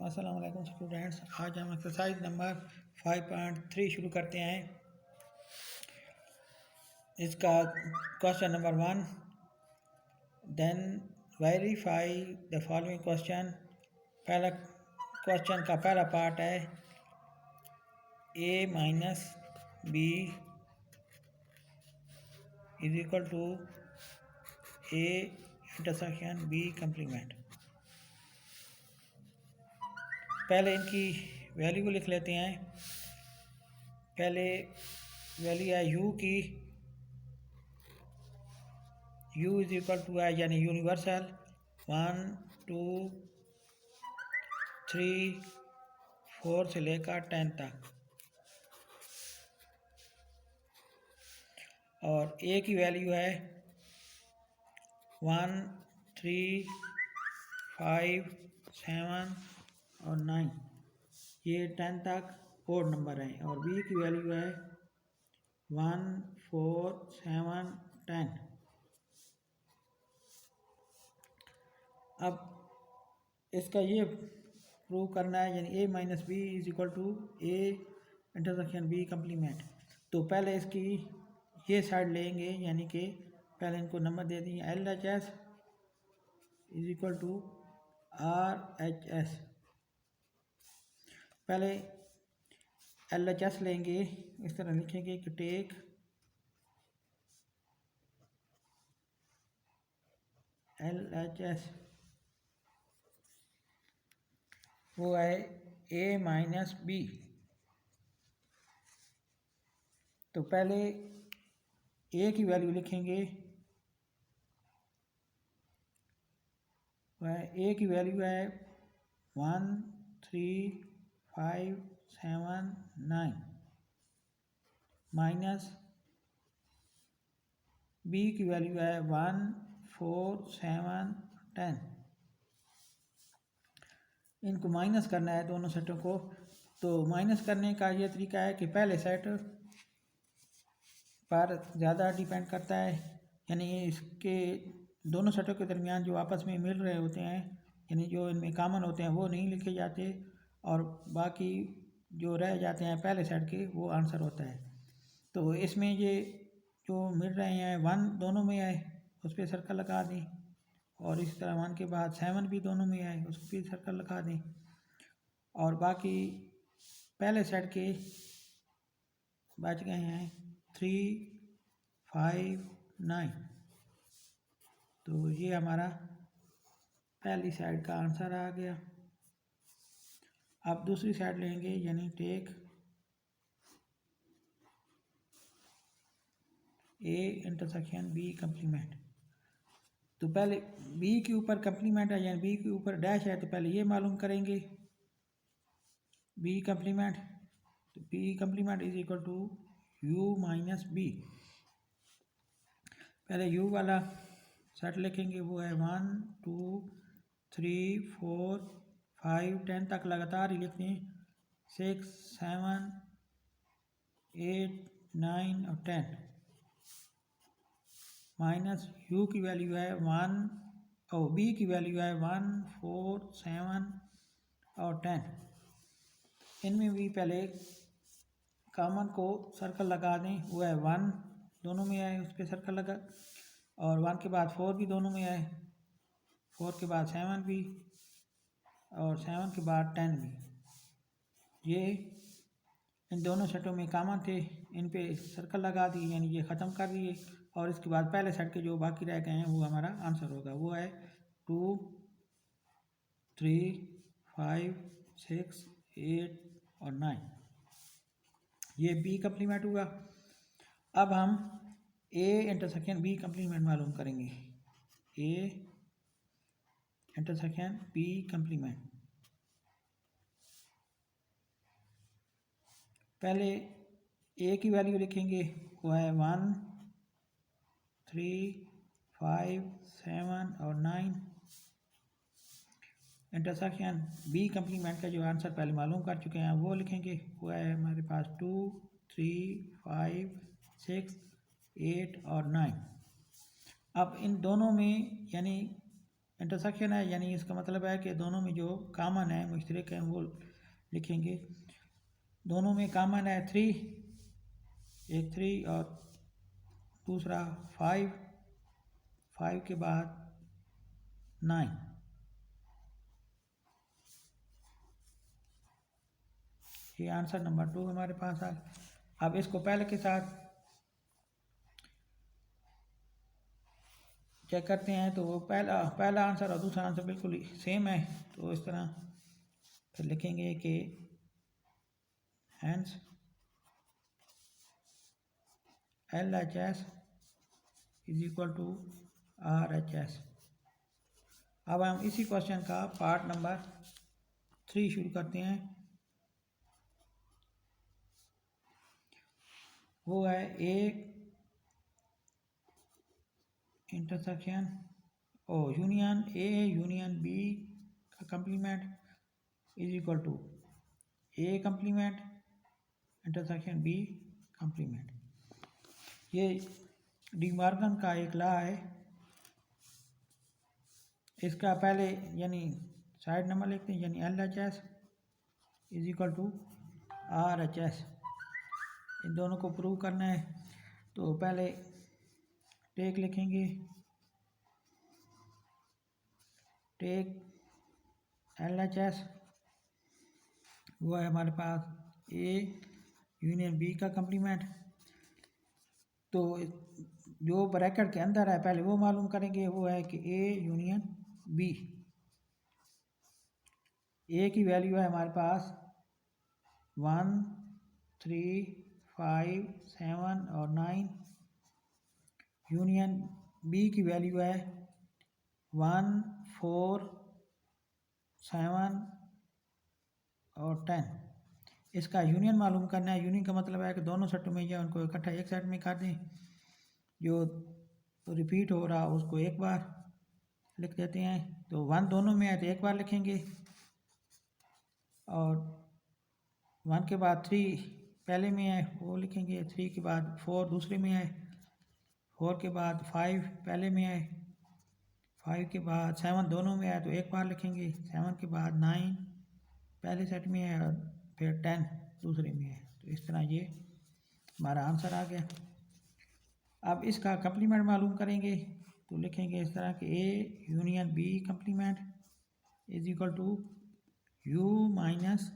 अस्सलाम वालेकुम स्टूडेंट्स, आज हम एक्सरसाइज नंबर 5.3 शुरू करते हैं। इसका question number 1, then verify the following question. पहला क्वेश्चन का पहला पार्ट है a minus B is equal to a intersection b complement. पहले इनकी वैल्यू को लिख लेते हैं। पहले वैल्यू है u की, u इज इक्वल टू है यानी यूनिवर्सल 1 2 3 4 से लेकर 10 तक, और a की वैल्यू है 1 3 5 7 और 9, ये 10 तक ओड नंबर हैं। और b की वैल्यू है 1 4 7 10। अब इसका ये प्रूव करना है यानी a minus B is equal to a intersection b complement. तो पहले इसकी ये साइड लेंगे, यानी कि पहले इनको नंबर दे देंगे LHS is equal to RHS। पहले LHS लेंगे, इस तरह लिखेंगे कि टेक LHS, वो है a माइनस बी। तो पहले a की वैल्यू लिखेंगे, वह a की वैल्यू है 1 3 5 7 9 माइनस b की वैल्यू है 1 4 7 10। इनको माइनस करना है दोनों सेटों को। तो माइनस करने का ये तरीका है कि पहले सेट पर ज़्यादा डिपेंड करता है, यानी इसके दोनों सेटों के दरमियान जो आपस में मिल रहे होते हैं, यानी जो इनमें कॉमन होते हैं वो नहीं लिखे जाते, और बाकी जो रह जाते हैं पहले सेट के वो आंसर होता है। तो इसमें ये जो मिल रहे हैं 1 दोनों में आए उस पर सर्कल लगा दें, और इसी तरह 1 के बाद 7 भी दोनों में आए उस पर सर्कल लगा दें, और बाकी पहले सेट के बच गए हैं 3 5 9। तो ये हमारा पहली साइड का आंसर आ गया। अब दूसरी साइड लेंगे, यानी take a intersection b complement. तो पहले b के ऊपर कम्प्लीमेंट है यानी b के ऊपर डैश है, तो पहले ये मालूम करेंगे b कम्प्लीमेंट। तो b complement is equal to u minus B. पहले u वाला सेट लिखेंगे, वो है 1 2 3 4 5 10 तक लगातार ही लिखते हैं, 6 7 8 9 और 10, माइनस u की वैल्यू है 1 और b की वैल्यू है 1 4 7 और 10। इनमें भी पहले कॉमन को सर्कल लगा दें, वो है 1 दोनों में आए उस पर सर्कल लगा, और 1 के बाद 4 भी दोनों में आए, 4 के बाद 7 भी, और 7 के बाद 10 भी। ये इन दोनों सेटों में कॉमन थे, इन पे सर्कल लगा दिए यानी ये ख़त्म कर दिए, और इसके बाद पहले सेट के जो बाकी रह गए हैं वो हमारा आंसर होगा। वो है 2 3 5 6 8 और 9, ये b कम्प्लीमेंट हुआ। अब हम a इंटरसेक्शन b कम्प्लीमेंट मालूम करेंगे, a इंटरसेक्शन b कम्प्लीमेंट। पहले a की वैल्यू लिखेंगे, वो है 1 3 5 7 और 9। इंटरसेक्शन b कम्प्लीमेंट का जो आंसर पहले मालूम कर चुके हैं वो लिखेंगे, वो है हमारे पास 2 3 5 6 8 और 9। अब इन दोनों में यानी इंटरसेक्शन है, यानी इसका मतलब है कि दोनों में जो कामन है, मुश्तरक है, वो लिखेंगे। दोनों में कामन है 3, एक 3 और दूसरा 5, 5 के बाद 9। ये आंसर नंबर 2 हमारे पास आ। अब इसको पहले के साथ चेक करते हैं, तो वो पहला आंसर और दूसरा आंसर बिल्कुल सेम है। तो इस तरह फिर लिखेंगे कि hence LHS is equal to RHS। अब हम इसी क्वेश्चन का पार्ट नंबर 3 शुरू करते हैं। वो है A intersection union A union B का complement is equal to A complement intersection B complement. ये डी मॉर्गन का एक लॉ है। इसका पहले यानी साइड नंबर लिखते हैं, यानी LHS is equal to RHS। इन दोनों को प्रूव करना है। तो पहले टेक लिखेंगे, टेक LHS वो है हमारे पास ए यूनियन बी का कंप्लीमेंट। तो जो ब्रैकेट के अंदर है पहले वो मालूम करेंगे। वो है कि ए यूनियन बी। ए की वैल्यू है हमारे पास 1, 3, 5, 7 और 9। यूनियन बी की वैल्यू है 1, 4, 7 और 10। इसका यूनियन मालूम करना है। यूनियन का मतलब है कि दोनों सेट में या उनको इकट्ठा एक सेट में कर दें। जो रिपीट हो रहा उसको एक बार लिख देते हैं। तो 1 दोनों में है तो एक बार लिखेंगे, और 1 के बाद 3 पहले में है वो लिखेंगे, 3 के बाद 4 दूसरे में है, 4 के बाद 5 पहले में है, 5 के बाद 7 दोनों में है तो एक बार लिखेंगे, 7 के बाद 9 पहले सेट में है और फिर 10 दूसरे में है। तो इस तरह ये हमारा आंसर आ गया। अब इसका कंप्लीमेंट मालूम करेंगे तो लिखेंगे इस तरह कि A union B complement is equal to U minus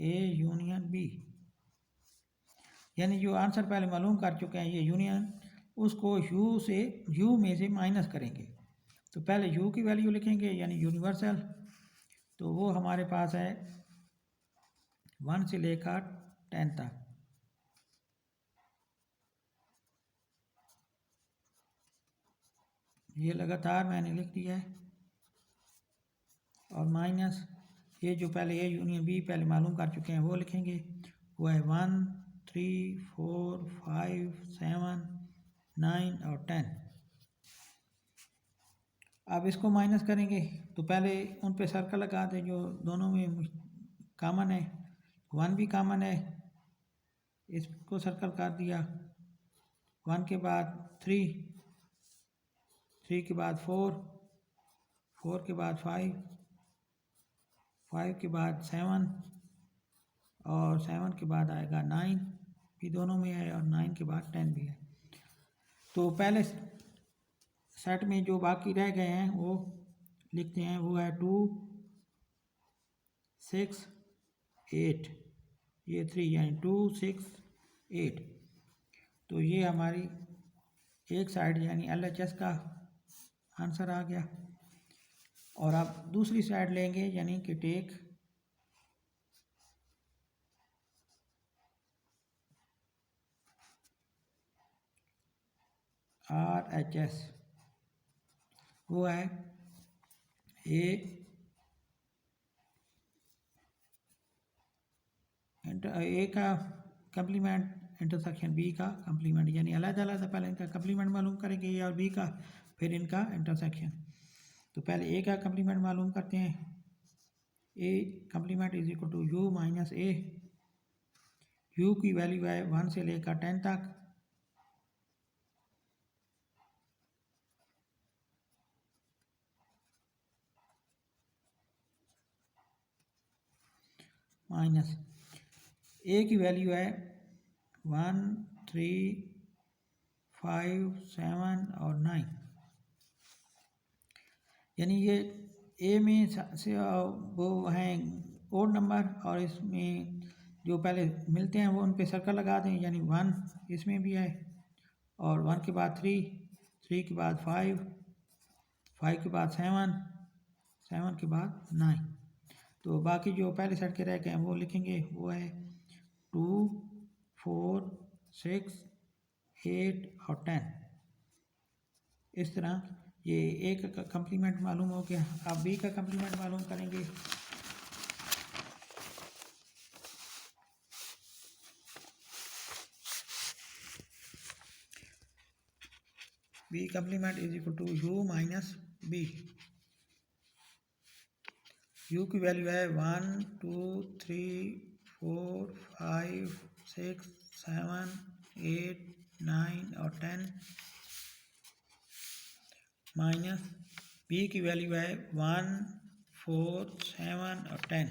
A union B. यानी जो आंसर पहले मालूम कर चुके हैं ये यूनियन, उसको यू में से माइनस करेंगे। तो पहले यू की वैल्यू लिखेंगे यानी यूनिवर्सल। तो वो हमारे पास है 1 से लेकर 10 तक। ये लगातार मैंने लिख दिया है, और माइनस ये जो पहले ए यूनियन बी पहले मालूम कर चुके हैं वो लिखेंगे। वो है 1, 3, 4, 5, 7, 9 और 10। अब इसको माइनस करेंगे तो पहले उन पे सर्कल लगा दें जो दोनों में कॉमन है। 1 भी कॉमन है, इसको सर्कल कर दिया। 1 के बाद 3, 3 के बाद 4, 4 के बाद 5, 5 के बाद 7 और 7 के बाद आएगा 9 भी दोनों में है, और 9 के बाद 10 भी है। तो पहले सेट में जो बाकी रह गए हैं वो लिखते हैं। वो है 2, 6, 8, ये 3 यानी 2, 6, 8। तो ये हमारी एक साइड यानी LHS का आंसर आ गया। और अब दूसरी साइड लेंगे यानी कि टेक RHS। वो है ए का कंप्लीमेंट इंटरसेक्शन बी का कंप्लीमेंट, यानी अलग-अलग पहले इनका कंप्लीमेंट मालूम करेंगे ए और बी का, फिर इनका इंटरसेक्शन। तो पहले ए का कंप्लीमेंट मालूम करते हैं। A complement is equal to U minus A. U की वैल्यू है 1 से लेकर 10 तक। माइनस ए की वैल्यू है 1, 3, 5, 7 और 9, यानी ये ए में से वो हैं ओड नंबर और इसमें जो पहले मिलते हैं वो उन पे सर्कल लगा दें, यानी 1 इसमें भी है और 1 के बाद 3, 3 के बाद 5, 5 के बाद 7, 7 के बाद 9। तो बाकी जो पहले सेट के रह गए हैं वो लिखेंगे, वो है 2, 4, 6, 8 और 10। इस तरह ये ए का कम्प्लीमेंट मालूम हो गया। अब बी का कम्प्लीमेंट मालूम करेंगे। B complement is equal to U minus B. U की वैल्यू है 1, 2, 3, 4, 5, 6, 7, 8, 9 और 10 माइनस बी की वैल्यू है 1, 4, 7 और 10।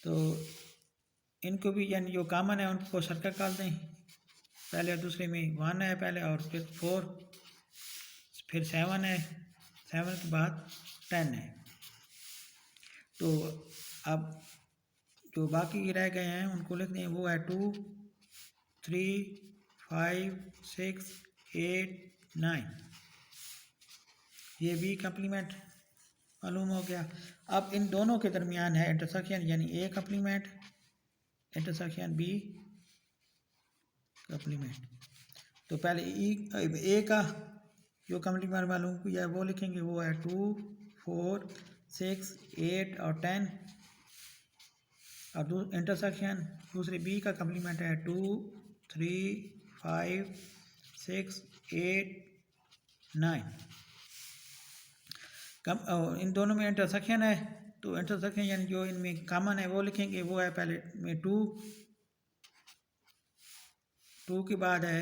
तो इनको भी यानी जो कॉमन है उनको सर्कल कर दें। पहले और दूसरे में 1 है पहले और फिर 4, फिर 7 है, 7 के बाद 10 है। तो अब जो बाकी रह गए हैं उनको लिख दें, वो है 2, 3, 5, 6, 8, 9। ये भी कम्प्लीमेंट मालूम हो गया। अब इन दोनों के दरमियान है इंटरसेक्शन, यानी A complement intersection B complement. तो पहले ए का जो कम्प्लीमेंट मालूम किया है वो लिखेंगे, वो है 2, 4, 6, 8 और 10। और इंटरसेक्शन दूसरे बी का कम्प्लीमेंट है 2, 3, 5, 6, 8, 9। इन दोनों में इंटरसेक्शन है, तो इंटरसेक्शन यानी जो इनमें कॉमन है वो लिखेंगे, वो है पहले में 2, 2 के बाद है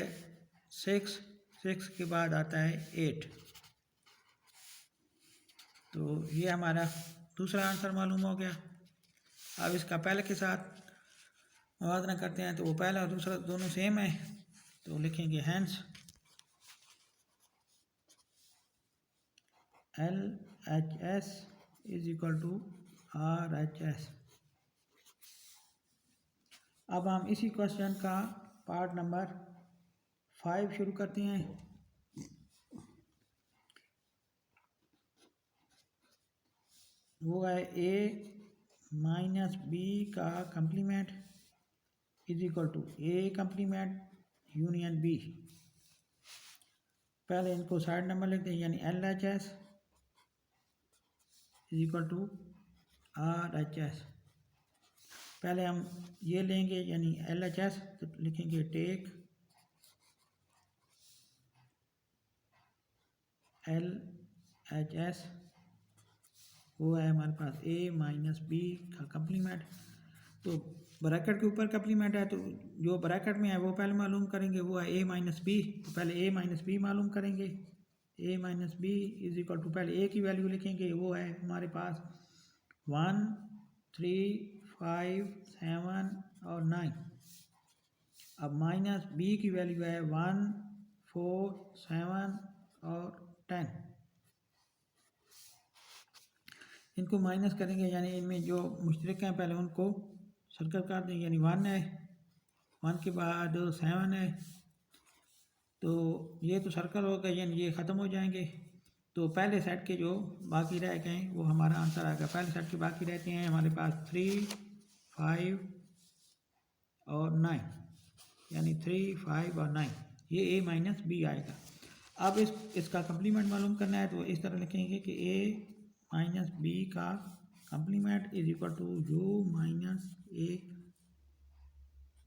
6, 6 के बाद आता है 8। तो ये हमारा दूसरा आंसर मालूम हो गया। अब इसका पहले के साथ मुवाज़ना करते हैं, तो वो पहला और दूसरा दोनों सेम है, तो लिखेंगे hence LHS is equal to RHS। अब हम इसी क्वेश्चन का पार्ट नंबर 5 शुरू करते हैं। वो है A माइनस बी का complement is equal to A complement union B. पहले इनको साइड नंबर लिखते हैं, यानी LHS is equal to RHS। पहले हम ये लेंगे यानी LHS, तो लिखेंगे टेक LHS, वो है हमारे पास A माइनस बी का कम्प्लीमेंट। तो ब्रैकेट के ऊपर कम्प्लीमेंट है, तो जो ब्रैकेट में है वो पहले मालूम करेंगे, वो है A माइनस बी। तो पहले A माइनस बी मालूम करेंगे। A minus B is equal to, पहले A की वैल्यू लिखेंगे, वो है हमारे पास 1, 3, 5, 7 और 9। अब माइनस बी की वैल्यू है 1, 4, 7 और 10। इनको माइनस करेंगे, यानी इनमें जो मुश्तरक हैं पहले उनको सर्कल कर दें, यानी 1 है, 1 के बाद 7 है, तो ये तो सर्कल हो गए, यानी ये ख़त्म हो जाएंगे। तो पहले सेट के जो बाकी रह गए वो हमारा आंसर आएगा। पहले सेट के बाकी रहते हैं हमारे पास 3, 5 और 9, यानी 3, 5 और 9, ये A माइनस बी आएगा। अब इसका कम्प्लीमेंट मालूम करना है, तो इस तरह लिखेंगे कि A माइनस बी का complement is equal to U minus A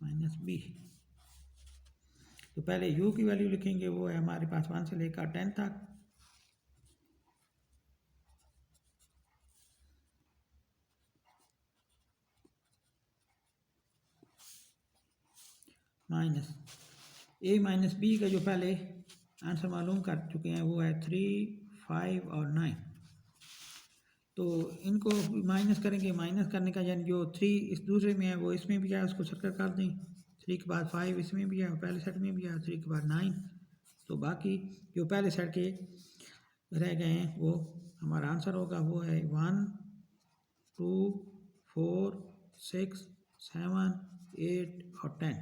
minus B. तो पहले u की वैल्यू लिखेंगे, वो है हमारे पास 1 से लेकर 10 तक, माइनस A माइनस बी का जो पहले आंसर मालूम कर चुके हैं वो है 3, 5 और 9। तो इनको माइनस करेंगे, माइनस करने का यानी जो 3 इस दूसरे में है वो इसमें भी है, उसको सर्कल कर दें। 3 के बाद 5 इसमें भी है, पहले सेट में भी है, 3 के बाद 9। तो बाकी जो पहले सेट के रह गए हैं वो हमारा आंसर होगा, वो है 1 2 4 6 7 8 और 10।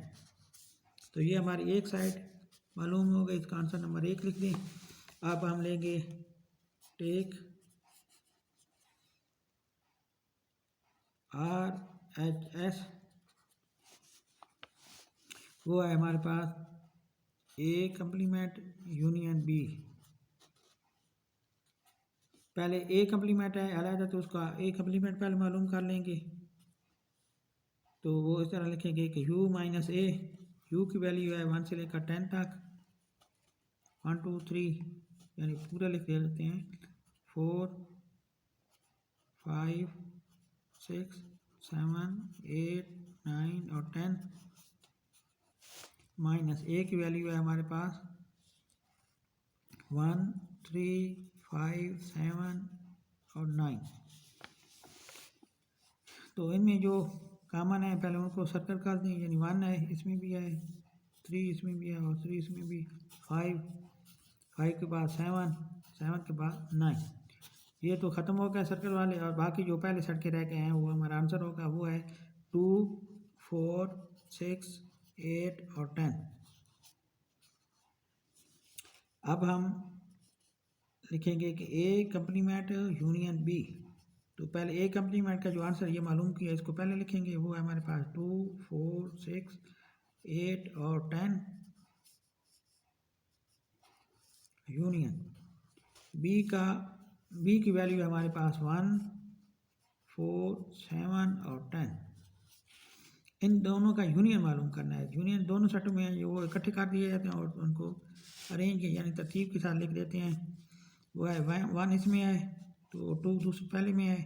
तो ये हमारी एक साइड मालूम हो गई, इसका आंसर नंबर 1 लिख दें। अब हम लेंगे टेक RHS, वो है हमारे पास A कम्प्लीमेंट यूनियन B। पहले A कम्प्लीमेंट है अलग, तो उसका A कम्प्लीमेंट पहले मालूम कर लेंगे। तो वो इस तरह लिखेंगे कि U माइनस A, U की वैल्यू है 1 से लेकर 10 तक, 1 2 3 यानी पूरा लिख देते हैं, 4 5 6 7 8 9 और 10, माइनस A की वैल्यू है हमारे पास 1 3 5 7 और 9। तो इनमें जो कॉमन है पहले उनको सर्कल कर दें, यानी 1 है इसमें भी है, 3 इसमें भी है और 3 इसमें भी, 5 के बाद 7 के बाद 9। ये तो ख़त्म हो गया सर्कल वाले, और बाकी जो पहले सेट के रह गए हैं वो हमारा आंसर होगा, वो है 2 4 6 8 और 10। अब हम लिखेंगे कि A कम्प्लीमेंट यूनियन B। तो पहले A कम्प्लीमेंट का जो आंसर ये मालूम किया इसको पहले लिखेंगे, वो है हमारे पास 2 4 6 8 और 10 यूनियन B की वैल्यू है हमारे पास 1 4 7 और 10। इन दोनों का यूनियन मालूम करना है। यूनियन दोनों सेटों में है, वो इकट्ठे कर दिए जाते हैं और उनको अरेंज यानी तरतीब के साथ लिख देते हैं। वो है 1 इसमें है, तो 2 दूसरे पहले में है,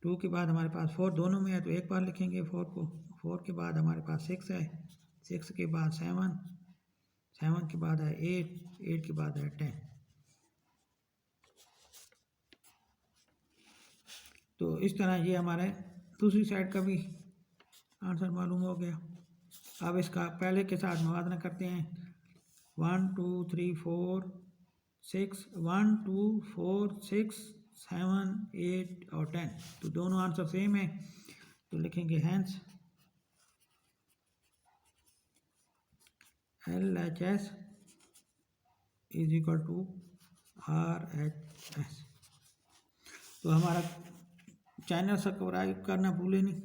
2 के बाद हमारे पास 4 दोनों में है, तो एक बार लिखेंगे 4 को। 4 के बाद हमारे पास 6 है, 6 के बाद 7, 7 के बाद है 8, 8 के बाद है 10। तो इस तरह ये हमारे दूसरी साइड का भी आंसर मालूम हो गया। अब इसका पहले के साथ मुवाज़ना करते हैं। 1 2 3 4 6 1 2 4 6 7 8 और 10। तो दोनों आंसर सेम है, तो लिखेंगे hence LHS is equal to RHS। तो हमारा चैनल सब्सक्राइब करना भूलें नहीं।